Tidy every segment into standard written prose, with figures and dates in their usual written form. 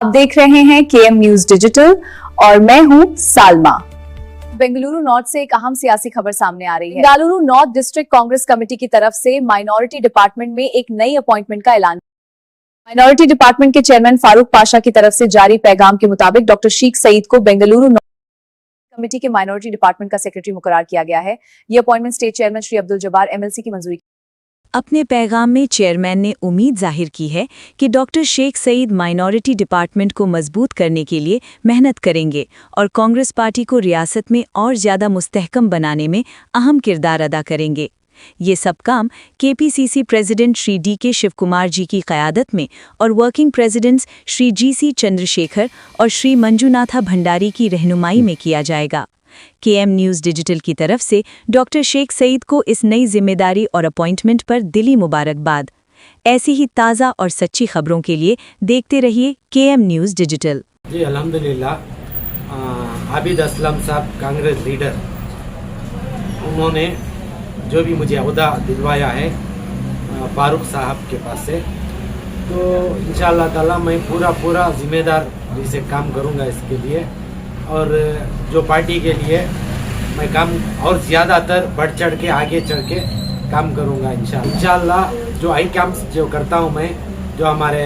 आप देख रहे हैं केएम न्यूज डिजिटल और मैं हूं सालमा। बेंगलुरु नॉर्थ से एक अहम सियासी खबर सामने आ रही है। Bengaluru north district Congress committee की तरफ से माइनॉरिटी डिपार्टमेंट में एक नई अपॉइंटमेंट का ऐलान। माइनॉरिटी डिपार्टमेंट के चेयरमैन फारूक पाशा की तरफ से जारी पैगाम के मुताबिक डॉक्टर शेख सईद को बेंगलुरु नॉर्थ कमेटी के माइनॉरिटी डिपार्टमेंट का सेक्रेटरी मुकर्रर किया गया है। यह appointment state chairman Shri Abdul Jabbar MLC की मंजूरी। अपने पैगाम में चेयरमैन ने उम्मीद जाहिर की है कि doctor Sheikh Saeed minority department को मजबूत करने के लिए मेहनत करेंगे और कांग्रेस पार्टी को रियासत में और ज़्यादा मुस्तहकम बनाने में अहम किरदार अदा करेंगे। ये सब काम KPCC president Shri DK Shivakumar ji की क़यादत में और working presidents Shri GC Chandrashekar और श्री मंजुनाथा भंडारी की रहनुमाई में किया जाएगा। केएम न्यूज़ डिजिटल की तरफ से डॉक्टर शेख सईद को इस नई जिम्मेदारी और अपॉइंटमेंट पर दिली मुबारकबाद। ऐसी ही ताज़ा और सच्ची खबरों के लिए देखते रहिए केएम न्यूज़ डिजिटल। जी अल्हम्दुलिल्लाह आबिद असलम साहब कांग्रेस लीडर, उन्होंने जो भी मुझे अहदा दिलवाया है फारूक साहब के पास से, तो इंशाअल्लाह ताला मैं पूरा जिम्मेदारी से काम करूंगा इसके लिए, और जो पार्टी के लिए मैं काम और ज़्यादातर बढ़ चढ़ के आगे चढ़ के काम करूंगा इंशाअल्लाह। जो आई काम जो करता हूं मैं, जो हमारे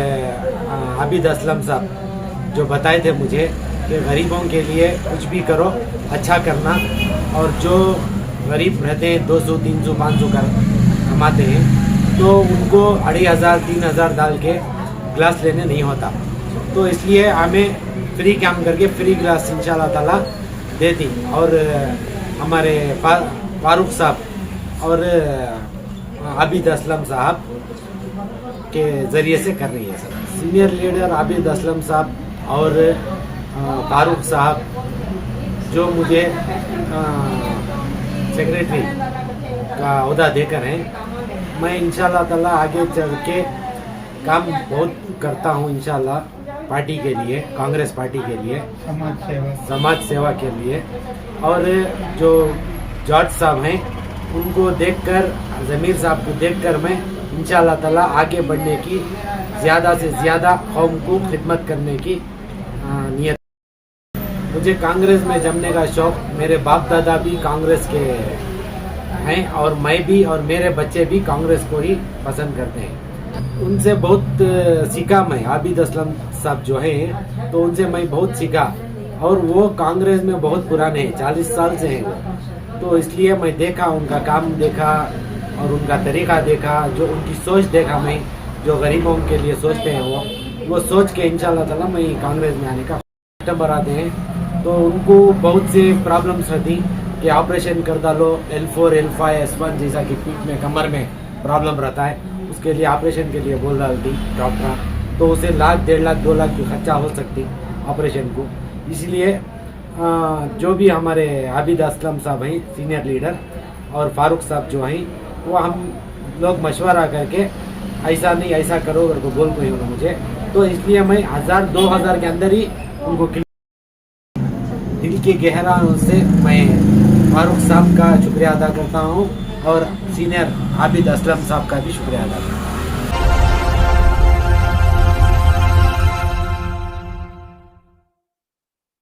आबिद असलम साहब जो बताए थे मुझे कि गरीबों के लिए कुछ भी करो, अच्छा करना, और जो गरीब रहते हैं 200, 300, 500 कमाते हैं, तो उनको 2500, 3000 डाल के ग्लास लेने नहीं होता, तो इसलिए हमें फ्री काम करके फ्री ग्लास इंशाल्लाह ताला देती, और हमारे फारूक साहब और आबिद असलम साहब के ज़रिए से कर रही है sir. Senior leader Abid Aslam साहब और फारूक साहब जो मुझे सेक्रेटरी का ओहदा देकर हैं, मैं इंशाल्लाह ताला आगे चल के काम बहुत करता हूँ इंशाल्लाह, पार्टी के लिए, कांग्रेस पार्टी के लिए, समाज सेवा के लिए। और जो जॉर्ज साहब हैं उनको देखकर, ज़मीर साहब को देखकर मैं इंशाल्लाह ताला आगे बढ़ने की, ज़्यादा से ज़्यादा कौम को खिदमत करने की नियत। मुझे कांग्रेस में जमने का शौक़, मेरे बाप दादा भी कांग्रेस के हैं और मैं भी, और मेरे बच्चे भी कांग्रेस को ही पसंद करते हैं। उनसे बहुत सीखा मैं, आबिद असलम साहब जो हैं, तो उनसे मैं बहुत सीखा, और वो कांग्रेस में बहुत पुराने हैं, 40 साल से हैं वो, तो इसलिए मैं देखा, उनका काम देखा और उनका तरीका देखा, जो उनकी सोच देखा मैं, जो गरीबों के लिए सोचते हैं वो सोच के इंशाल्लाह ताला मैं कांग्रेस में आने का। सितंबर आते हैं तो उनको बहुत से प्रॉब्लम्स रहती कि ऑपरेशन कर डालो, L4, L5, S1 जैसा कि पीठ में, कमर में प्रॉब्लम रहता है, उसके लिए ऑपरेशन के लिए बोल डालती डॉक्टर, तो उसे 1 लाख, 1.5 लाख, 2 लाख की खर्चा हो सकती ऑपरेशन को। इसलिए जो भी हमारे आबिद असलम साहब हैं सीनियर लीडर, और फारूक साहब जो हैं, वो हम लोग मशवरा करके ऐसा नहीं ऐसा करो अगर को बोल कोई होगा मुझे, तो इसलिए मैं 1000-2000 के अंदर ही उनको दिल के गहराइयों से मैं फारूक साहब का शुक्रिया अदा करता हूँ, और सीनियर आबिद असलम साहब का भी शुक्रिया अदा करता हूँ।